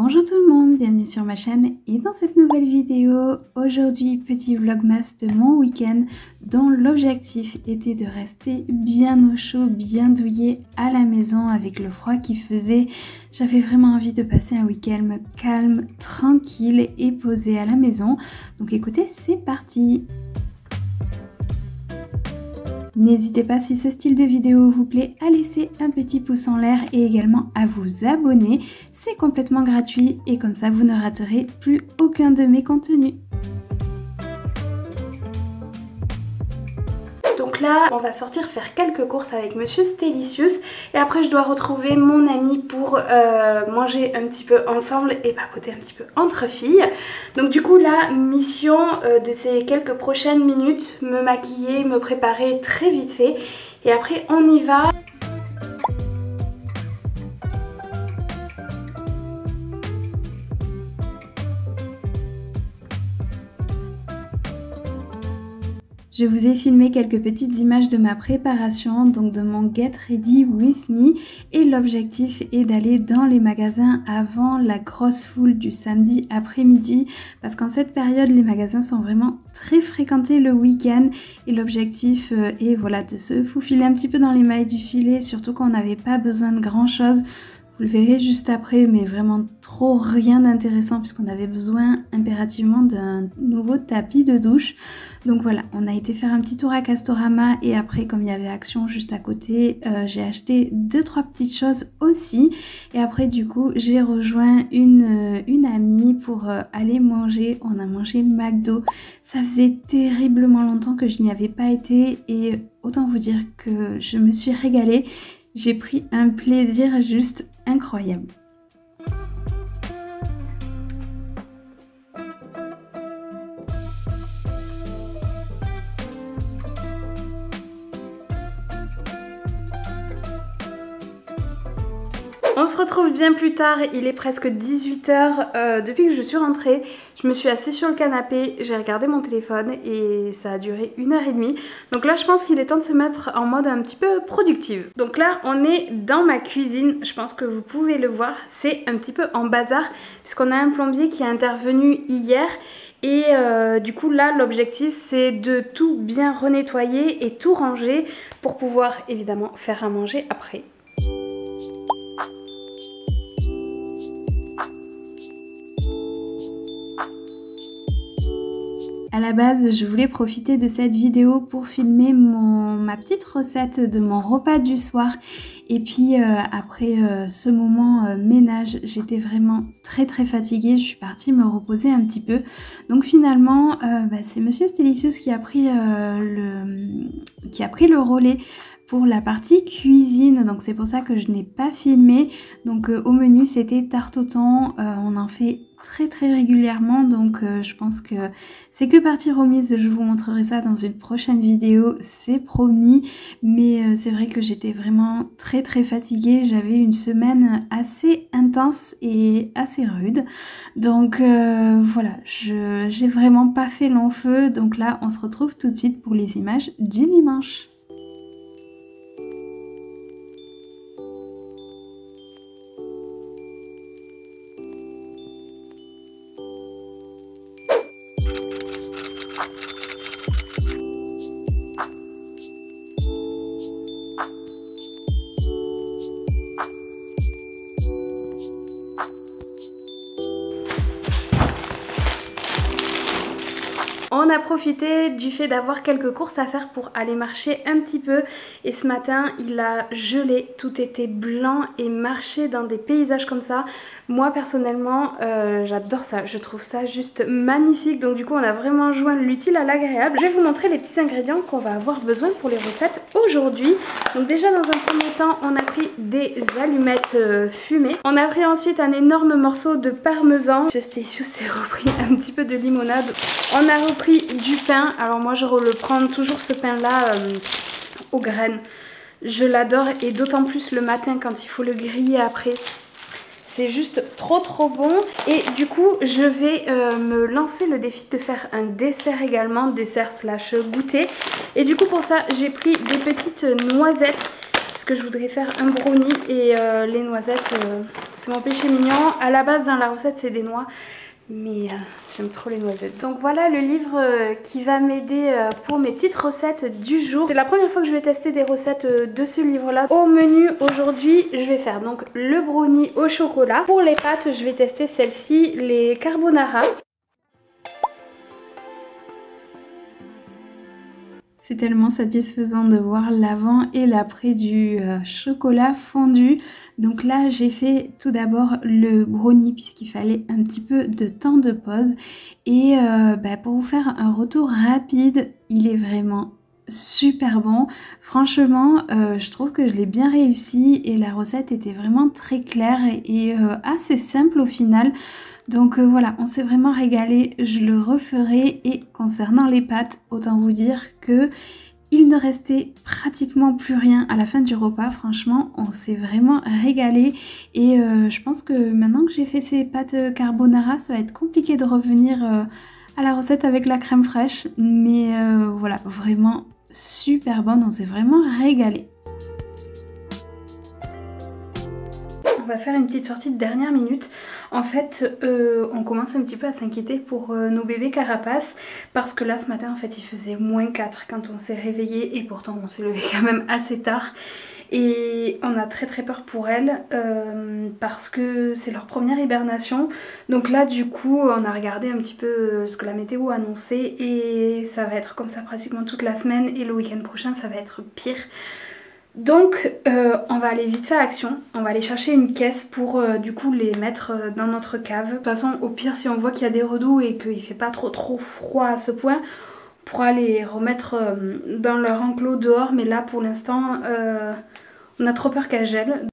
Bonjour tout le monde, bienvenue sur ma chaîne et dans cette nouvelle vidéo, aujourd'hui petit vlogmas de mon week-end dont l'objectif était de rester bien au chaud, bien douillet à la maison avec le froid qui faisait. J'avais vraiment envie de passer un week-end calme, tranquille et posé à la maison. Donc écoutez, c'est parti! N'hésitez pas, si ce style de vidéo vous plaît, à laisser un petit pouce en l'air et également à vous abonner. C'est complètement gratuit et comme ça vous ne raterez plus aucun de mes contenus. Donc là, on va sortir faire quelques courses avec Monsieur Stélicius et après je dois retrouver mon ami pour manger un petit peu ensemble et papoter un petit peu entre filles. Donc du coup la mission de ces quelques prochaines minutes, me maquiller, me préparer très vite fait et après on y va. Je vous ai filmé quelques petites images de ma préparation, donc de mon Get Ready With Me, et l'objectif est d'aller dans les magasins avant la grosse foule du samedi après-midi parce qu'en cette période les magasins sont vraiment très fréquentés le week-end et l'objectif est voilà, de se faufiler un petit peu dans les mailles du filet, surtout quand on n'avait pas besoin de grand chose. Vous le verrez juste après, mais vraiment trop rien d'intéressant puisqu'on avait besoin impérativement d'un nouveau tapis de douche. Donc voilà, on a été faire un petit tour à Castorama et après, comme il y avait Action juste à côté, j'ai acheté 2-3 petites choses aussi. Et après du coup, j'ai rejoint une amie pour aller manger. On a mangé McDo. Ça faisait terriblement longtemps que je n'y avais pas été et autant vous dire que je me suis régalée. J'ai pris un plaisir juste incroyable. On se retrouve bien plus tard, il est presque 18 h. Depuis que je suis rentrée, je me suis assise sur le canapé, j'ai regardé mon téléphone et ça a duré 1h30. Donc là je pense qu'il est temps de se mettre en mode un petit peu productive. Donc là on est dans ma cuisine, je pense que vous pouvez le voir, c'est un petit peu en bazar puisqu'on a un plombier qui est intervenu hier. Et du coup là l'objectif c'est de tout bien renettoyer et tout ranger pour pouvoir évidemment faire à manger après. À la base, je voulais profiter de cette vidéo pour filmer ma petite recette de mon repas du soir. Et puis après ce moment ménage, j'étais vraiment très fatiguée. Je suis partie me reposer un petit peu. Donc finalement, c'est Monsieur Stélicius qui a pris le relais pour la partie cuisine, donc c'est pour ça que je n'ai pas filmé. Donc au menu c'était tarte au thon, on en fait très régulièrement, donc je pense que c'est que partie remise. Je vous montrerai ça dans une prochaine vidéo, c'est promis. Mais c'est vrai que j'étais vraiment très fatiguée, j'avais une semaine assez intense et assez rude, donc voilà, j'ai vraiment pas fait long feu. Donc là on se retrouve tout de suite pour les images du dimanche. On a profité du fait d'avoir quelques courses à faire pour aller marcher un petit peu et ce matin il a gelé, tout était blanc et marcher dans des paysages comme ça, moi personnellement j'adore ça, je trouve ça juste magnifique. Donc du coup on a vraiment joint l'utile à l'agréable. Je vais vous montrer les petits ingrédients qu'on va avoir besoin pour les recettes aujourd'hui. Donc déjà dans un premier temps on a pris des allumettes fumées, on a pris ensuite un énorme morceau de parmesan, je s'est repris un petit peu de limonade, on a repris du pain. Alors moi je le prends toujours ce pain là aux graines, je l'adore et d'autant plus le matin quand il faut le griller après, c'est juste trop bon. Et du coup je vais me lancer le défi de faire un dessert également, dessert slash goûter. Et du coup pour ça j'ai pris des petites noisettes parce que je voudrais faire un brownie et les noisettes c'est mon péché mignon. À la base dans la recette c'est des noix, mais j'aime trop les noisettes. Donc voilà le livre qui va m'aider pour mes petites recettes du jour. C'est la première fois que je vais tester des recettes de ce livre là. Au menu aujourd'hui je vais faire donc le brownie au chocolat. Pour les pâtes je vais tester celle-ci, les carbonara. C'est tellement satisfaisant de voir l'avant et l'après du chocolat fondu. Donc là, j'ai fait tout d'abord le brownie puisqu'il fallait un petit peu de temps de pause. Et pour vous faire un retour rapide, il est vraiment super bon. Franchement, je trouve que je l'ai bien réussi et la recette était vraiment très claire et assez simple au final. Donc voilà, on s'est vraiment régalé, je le referai. Et concernant les pâtes, autant vous dire que il ne restait pratiquement plus rien à la fin du repas. Franchement, on s'est vraiment régalé. Et je pense que maintenant que j'ai fait ces pâtes carbonara, ça va être compliqué de revenir à la recette avec la crème fraîche. Mais voilà, vraiment super bonne, on s'est vraiment régalé. On va faire une petite sortie de dernière minute. En fait, on commence un petit peu à s'inquiéter pour nos bébés carapaces parce que là, ce matin, en fait, il faisait -4 quand on s'est réveillé et pourtant, on s'est levé quand même assez tard. Et on a très peur pour elles parce que c'est leur première hibernation. Donc là, du coup, on a regardé un petit peu ce que la météo annonçait et ça va être comme ça pratiquement toute la semaine et le week-end prochain, ça va être pire. Donc on va aller vite faire action, on va aller chercher une caisse pour du coup les mettre dans notre cave. De toute façon au pire si on voit qu'il y a des redoux et qu'il fait pas trop froid à ce point, on pourra les remettre dans leur enclos dehors, mais là pour l'instant on a trop peur qu'elles gèlent.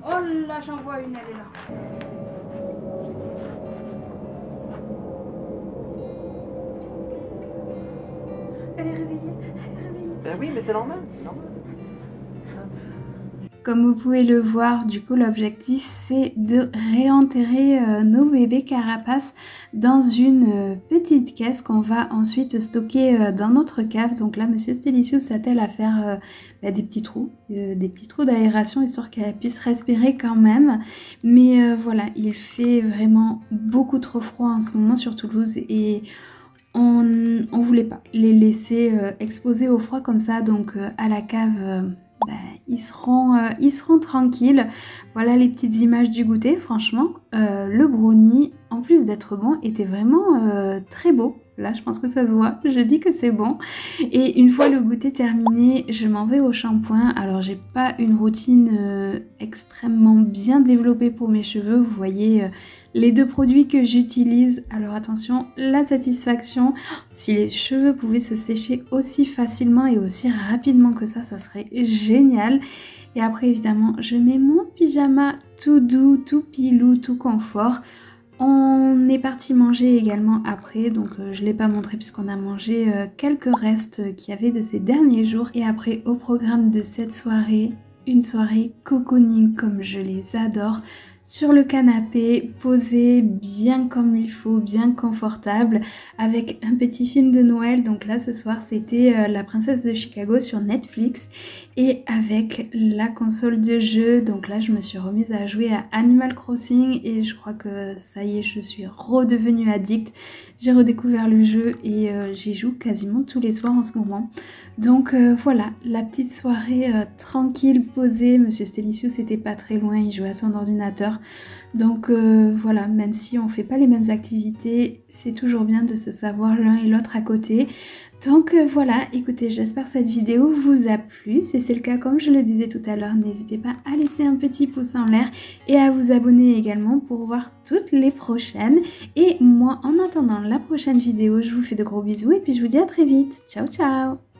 Oh là, j'en vois une, elle est là. Elle est réveillée, elle est réveillée. Ben oui, mais c'est normal, normal. Comme vous pouvez le voir, du coup l'objectif c'est de réenterrer nos bébés carapaces dans une petite caisse qu'on va ensuite stocker dans notre cave. Donc là Monsieur Stelicious s'attelle à faire des petits trous d'aération histoire qu'elle puisse respirer quand même. Mais voilà, il fait vraiment beaucoup trop froid en ce moment sur Toulouse et on voulait pas les laisser exposés au froid comme ça. Donc à la cave... ils seront tranquilles. Voilà les petites images du goûter. Franchement, le brownie, en plus d'être bon, était vraiment très beau. Là, je pense que ça se voit. Je dis que c'est bon. Et une fois le goûter terminé, je m'en vais au shampoing. Alors, j'ai pas une routine extrêmement bien développée pour mes cheveux. Vous voyez les deux produits que j'utilise. Alors attention, la satisfaction. Si les cheveux pouvaient se sécher aussi facilement et aussi rapidement que ça serait génial. Et après, évidemment, je mets mon pyjama tout doux, tout pilou, tout confort. On est parti manger également après, donc je ne l'ai pas montré puisqu'on a mangé quelques restes qu'il y avait de ces derniers jours. Et après, au programme de cette soirée, une soirée cocooning comme je les adore. Sur le canapé, posé, bien comme il faut, bien confortable, avec un petit film de Noël. Donc là, ce soir, c'était La Princesse de Chicago sur Netflix. Et avec la console de jeu, donc là, je me suis remise à jouer à Animal Crossing. Et je crois que ça y est, je suis redevenue addict. J'ai redécouvert le jeu et j'y joue quasiment tous les soirs en ce moment. Donc voilà, la petite soirée tranquille, posée. Monsieur Stelicious c'était pas très loin, il jouait à son ordinateur. Donc voilà, même si on fait pas les mêmes activités, c'est toujours bien de se savoir l'un et l'autre à côté. Donc voilà, écoutez, j'espère que cette vidéo vous a plu. Si c'est le cas, comme je le disais tout à l'heure, n'hésitez pas à laisser un petit pouce en l'air et à vous abonner également pour voir toutes les prochaines. Et moi, en attendant la prochaine vidéo, je vous fais de gros bisous et puis je vous dis à très vite. Ciao, ciao!